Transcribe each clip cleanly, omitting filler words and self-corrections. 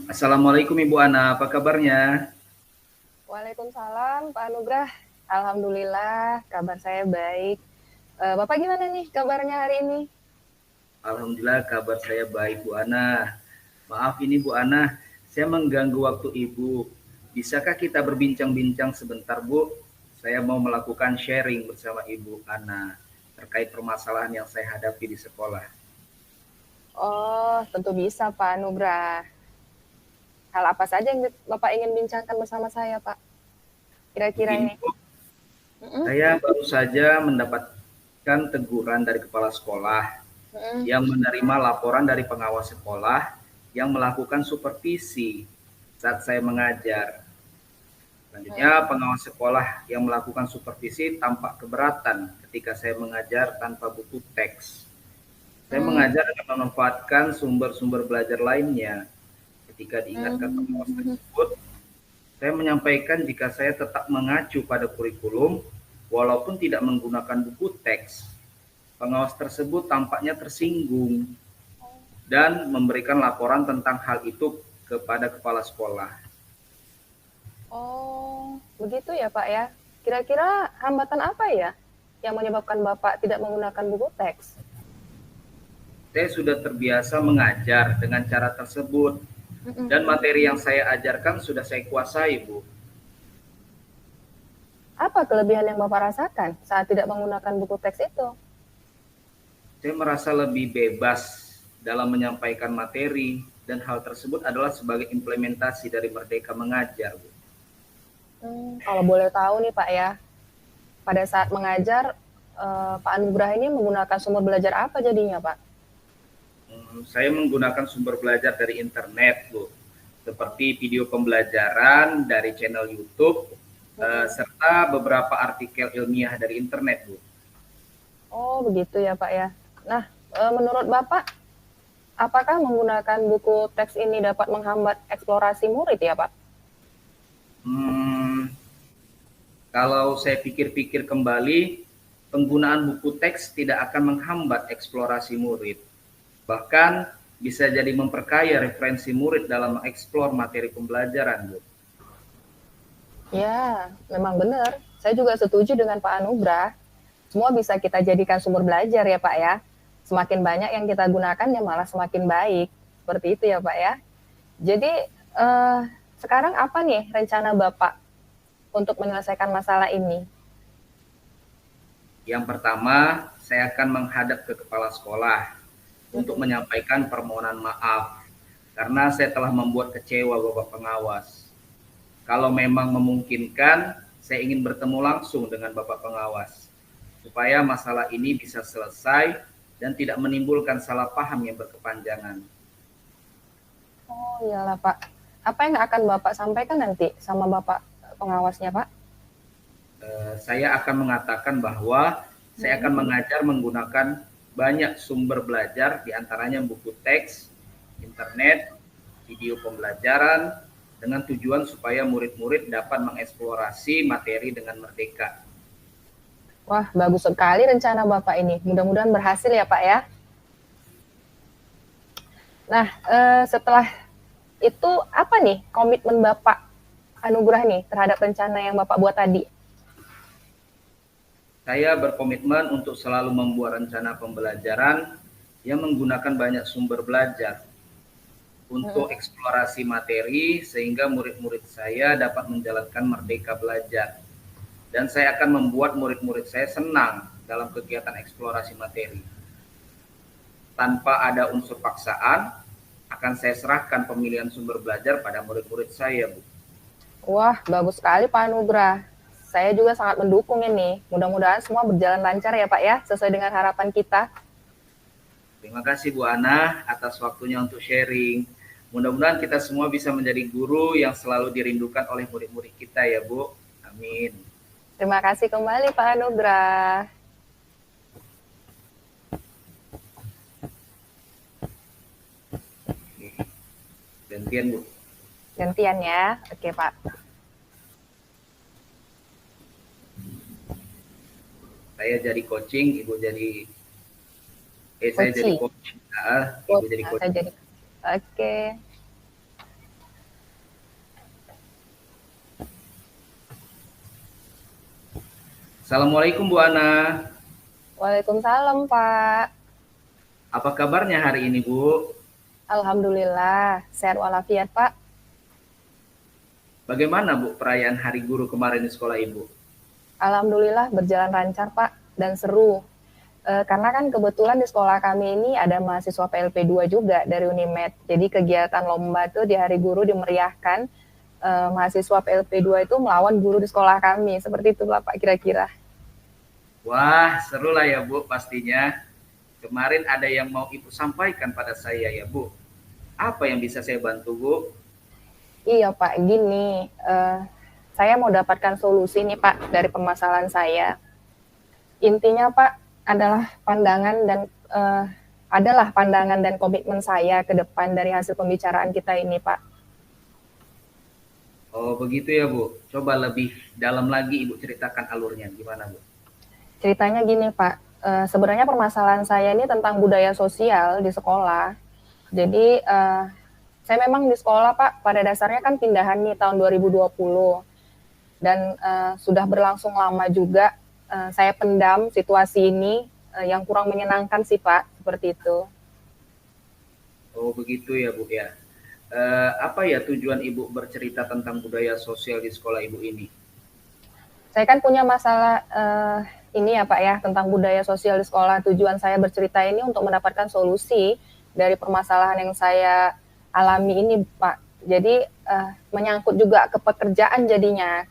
Assalamualaikum Ibu Ana, apa kabarnya? Waalaikumsalam, Pak Anugrah. Alhamdulillah, kabar saya baik. Bapak gimana nih kabarnya hari ini? Alhamdulillah kabar saya baik Bu Ana. Maaf ini Bu Ana, saya mengganggu waktu Ibu. Bisakah kita berbincang-bincang sebentar Bu? Saya mau melakukan sharing bersama Ibu Ana terkait permasalahan yang saya hadapi di sekolah. Oh, tentu bisa, Pak Anugrah. Hal apa saja yang Bapak ingin bincangkan bersama saya, Pak? Kira-kira Begini ini. Bu, Mm-mm, saya baru saja mendapatkan teguran dari kepala sekolah mm-mm, yang menerima laporan dari pengawas sekolah yang melakukan supervisi saat saya mengajar. Selanjutnya, mm-mm, pengawas sekolah yang melakukan supervisi tampak keberatan ketika saya mengajar tanpa buku teks. Saya mm, mengajar dengan memanfaatkan sumber-sumber belajar lainnya. Ketika diingatkan pengawas mm. tersebut, saya menyampaikan jika saya tetap mengacu pada kurikulum, walaupun tidak menggunakan buku teks. Pengawas tersebut tampaknya tersinggung dan memberikan laporan tentang hal itu kepada kepala sekolah. Oh, begitu ya, Pak ya. Kira-kira hambatan apa ya yang menyebabkan Bapak tidak menggunakan buku teks? Saya sudah terbiasa mengajar dengan cara tersebut, Mm-mm. dan materi yang saya ajarkan sudah saya kuasai, Bu. Apa kelebihan yang Bapak rasakan saat tidak menggunakan buku teks itu? Saya merasa lebih bebas dalam menyampaikan materi, dan hal tersebut adalah sebagai implementasi dari Merdeka Mengajar, Bu. Kalau boleh tahu nih Pak ya, pada saat mengajar Pak Anugrah ini menggunakan sumber belajar apa jadinya Pak? Saya menggunakan sumber belajar dari internet, Bu. Seperti video pembelajaran dari channel YouTube, serta beberapa artikel ilmiah dari internet, Bu. Oh begitu ya Pak ya. Nah, menurut Bapak, apakah menggunakan buku teks ini dapat menghambat eksplorasi murid ya Pak? Hmm, Kalau saya pikir-pikir kembali, penggunaan buku teks tidak akan menghambat eksplorasi murid. Bahkan bisa jadi memperkaya referensi murid dalam mengeksplor materi pembelajaran, Bu. Ya, memang benar. Saya juga setuju dengan Pak Anugrah. Semua bisa kita jadikan sumber belajar ya Pak ya. Semakin banyak yang kita gunakan ya malah semakin baik. Seperti itu ya Pak ya. Jadi eh, sekarang apa nih rencana Bapak untuk menyelesaikan masalah ini? Yang pertama, saya akan menghadap ke kepala sekolah untuk Mm-mm. menyampaikan permohonan maaf karena saya telah membuat kecewa Bapak pengawas. Kalau memang memungkinkan, saya ingin bertemu langsung dengan Bapak pengawas supaya masalah ini bisa selesai dan tidak menimbulkan salah paham yang berkepanjangan. Oh iyalah Pak. Apa yang akan Bapak sampaikan nanti sama Bapak pengawasnya Pak? Saya akan mengatakan bahwa saya akan Mm-mm. mengajar menggunakan banyak sumber belajar, diantaranya buku teks, internet, video pembelajaran, dengan tujuan supaya murid-murid dapat mengeksplorasi materi dengan merdeka. Wah bagus sekali rencana Bapak ini. Mudah-mudahan berhasil ya Pak ya. Nah setelah itu apa nih komitmen Bapak Anugrah nih terhadap rencana yang Bapak buat tadi? Saya berkomitmen untuk selalu membuat rencana pembelajaran yang menggunakan banyak sumber belajar untuk Mm-mm. eksplorasi materi sehingga murid-murid saya dapat menjalankan merdeka belajar. Dan saya akan membuat murid-murid saya senang dalam kegiatan eksplorasi materi. Tanpa ada unsur paksaan, akan saya serahkan pemilihan sumber belajar pada murid-murid saya, Bu. Wah bagus sekali Pak Anugrah. Saya juga sangat mendukung ini. Mudah-mudahan semua berjalan lancar ya Pak ya, sesuai dengan harapan kita. Terima kasih Bu Ana atas waktunya untuk sharing. Mudah-mudahan kita semua bisa menjadi guru yang selalu dirindukan oleh murid-murid kita ya Bu. Amin. Terima kasih kembali Pak Anugrah. Gantian Bu. Gantian ya. Oke Pak. Saya jadi coaching, Ibu jadi saya jadi Koci. coach. Ibu jadi Saya coach. jadi. Oke. Assalamualaikum Bu Ana. Waalaikumsalam, Pak. Apa kabarnya hari ini Bu? Alhamdulillah, sehat walafiat, Pak. Bagaimana Bu perayaan Hari Guru kemarin di sekolah Ibu? Alhamdulillah berjalan lancar, Pak, dan seru. Karena kan kebetulan di sekolah kami ini ada mahasiswa PLP 2 juga dari Unimed. Jadi kegiatan lomba tuh di Hari Guru dimeriahkan. Mahasiswa PLP 2 itu melawan guru di sekolah kami. Seperti itu, Pak, kira-kira. Wah, seru lah ya Bu pastinya. Kemarin ada yang mau Ibu sampaikan pada saya ya Bu. Apa yang bisa saya bantu Bu? Iya, Pak, gini. Saya mau dapatkan solusi nih, Pak, dari permasalahan saya. Intinya, Pak, adalah pandangan dan komitmen saya ke depan dari hasil pembicaraan kita ini, Pak. Oh begitu ya Bu. Coba lebih dalam lagi Ibu ceritakan alurnya gimana Bu? Ceritanya gini, Pak, sebenarnya permasalahan saya ini tentang budaya sosial di sekolah. Jadi, saya memang di sekolah, Pak, pada dasarnya kan pindahan nih tahun 2020 dan sudah berlangsung lama juga. Saya pendam situasi ini yang kurang menyenangkan sih, Pak, seperti itu. Oh begitu ya Bu ya. Apa ya tujuan Ibu bercerita tentang budaya sosial di sekolah Ibu ini? Saya kan punya masalah ini ya Pak ya tentang budaya sosial di sekolah. Tujuan saya bercerita ini untuk mendapatkan solusi dari permasalahan yang saya alami ini Pak. Jadi menyangkut juga ke pekerjaan jadinya.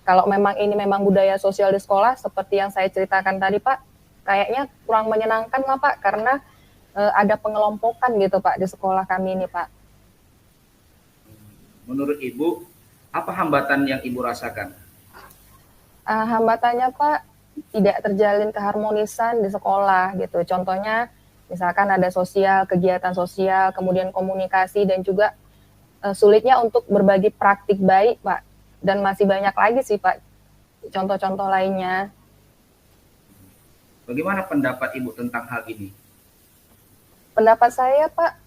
Kalau memang ini memang budaya sosial di sekolah seperti yang saya ceritakan tadi Pak, kayaknya kurang menyenangkan lah Pak karena ada pengelompokan gitu Pak di sekolah kami ini Pak. Menurut Ibu, apa hambatan yang Ibu rasakan? Hambatannya Pak, tidak terjalin keharmonisan di sekolah gitu. Contohnya misalkan ada sosial, kegiatan sosial, kemudian komunikasi dan juga sulitnya untuk berbagi praktik baik Pak. Dan masih banyak lagi sih Pak contoh-contoh lainnya. Bagaimana pendapat Ibu tentang hal ini? Pendapat saya Pak,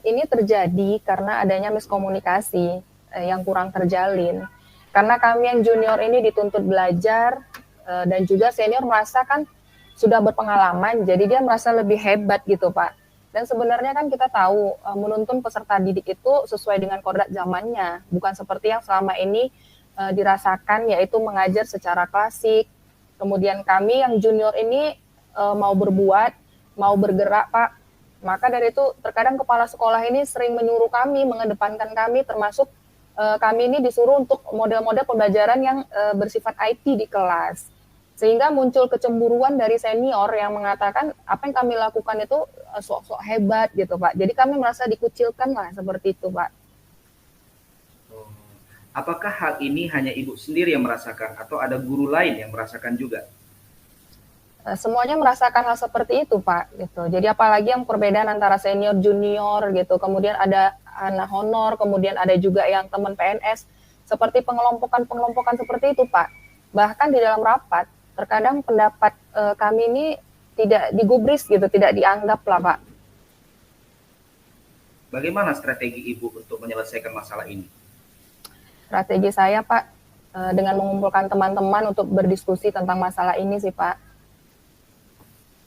ini terjadi karena adanya miskomunikasi yang kurang terjalin. Karena kami yang junior ini dituntut belajar dan juga senior merasa kan sudah berpengalaman, jadi dia merasa lebih hebat gitu Pak. Dan sebenarnya kan kita tahu menuntun peserta didik itu sesuai dengan kodrat zamannya, bukan seperti yang selama ini dirasakan yaitu mengajar secara klasik. Kemudian kami yang junior ini mau berbuat, mau bergerak Pak. Maka dari itu terkadang kepala sekolah ini sering menyuruh kami, mengedepankan kami termasuk kami ini disuruh untuk model-model pembelajaran yang bersifat IT di kelas. Sehingga muncul kecemburuan dari senior yang mengatakan apa yang kami lakukan itu sok-sok hebat gitu Pak. Jadi kami merasa dikucilkan lah seperti itu Pak. Oh, apakah hal ini hanya Ibu sendiri yang merasakan atau ada guru lain yang merasakan juga? Semuanya merasakan hal seperti itu Pak gitu. Jadi apalagi yang perbedaan antara senior junior gitu, kemudian ada anak honor, kemudian ada juga yang teman PNS, seperti pengelompokan seperti itu Pak. Bahkan di dalam rapat terkadang pendapat kami ini tidak digubris gitu, tidak dianggap lah Pak. Bagaimana strategi Ibu untuk menyelesaikan masalah ini? Strategi saya Pak dengan mengumpulkan teman-teman untuk berdiskusi tentang masalah ini sih Pak.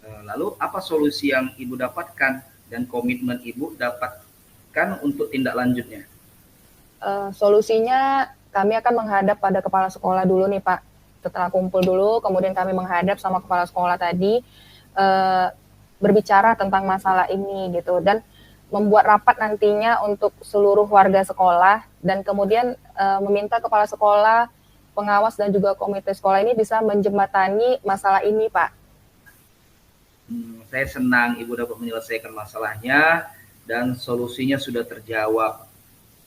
Lalu apa solusi yang Ibu dapatkan dan komitmen Ibu dapatkan untuk tindak lanjutnya? Solusinya kami akan menghadap pada kepala sekolah dulu nih Pak. Setelah kumpul dulu, kemudian kami menghadap sama kepala sekolah tadi, berbicara tentang masalah ini gitu. Dan membuat rapat nantinya untuk seluruh warga sekolah dan kemudian meminta kepala sekolah, pengawas dan juga komite sekolah ini bisa menjembatani masalah ini Pak. Saya senang Ibu dapat menyelesaikan masalahnya dan solusinya sudah terjawab.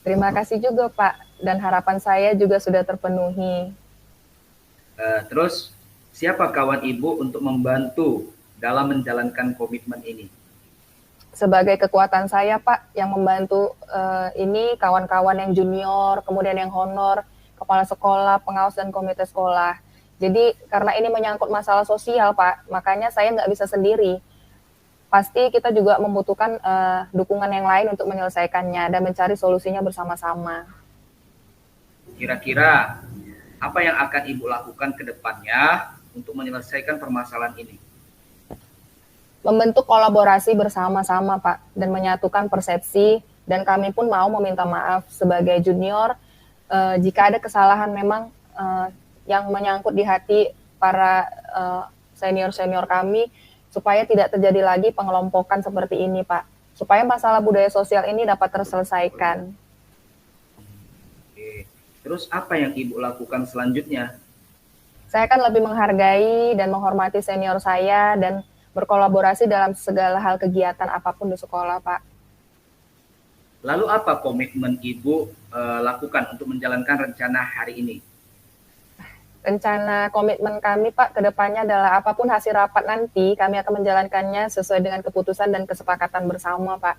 Terima kasih juga Pak, dan harapan saya juga sudah terpenuhi. Terus, siapa kawan Ibu untuk membantu dalam menjalankan komitmen ini? Sebagai kekuatan saya Pak, yang membantu ini kawan-kawan yang junior, kemudian yang honor, kepala sekolah, pengawas dan komite sekolah. Jadi karena ini menyangkut masalah sosial Pak, makanya saya nggak bisa sendiri. Pasti kita juga membutuhkan dukungan yang lain untuk menyelesaikannya dan mencari solusinya bersama-sama. Kira-kira Apa yang akan Ibu lakukan ke depannya untuk menyelesaikan permasalahan ini? Membentuk kolaborasi bersama-sama, Pak, dan menyatukan persepsi, dan kami pun mau meminta maaf sebagai junior jika ada kesalahan memang yang menyangkut di hati para senior-senior kami, supaya tidak terjadi lagi pengelompokan seperti ini, Pak. Supaya masalah budaya sosial ini dapat terselesaikan. Oke. Terus apa yang Ibu lakukan selanjutnya? Saya akan lebih menghargai dan menghormati senior saya dan berkolaborasi dalam segala hal kegiatan apapun di sekolah, Pak. Lalu apa komitmen Ibu lakukan untuk menjalankan rencana hari ini? Rencana komitmen kami, Pak, ke depannya adalah apapun hasil rapat nanti, kami akan menjalankannya sesuai dengan keputusan dan kesepakatan bersama, Pak.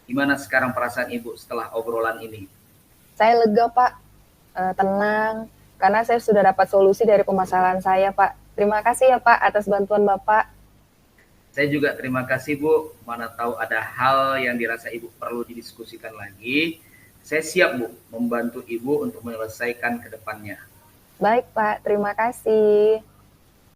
Gimana sekarang perasaan Ibu setelah obrolan ini? Saya lega, Pak, tenang, karena saya sudah dapat solusi dari permasalahan saya, Pak. Terima kasih ya, Pak, atas bantuan Bapak. Saya juga terima kasih, Bu. Mana tahu ada hal yang dirasa Ibu perlu didiskusikan lagi. Saya siap, Bu, membantu Ibu untuk menyelesaikan ke depannya. Baik, Pak, terima kasih.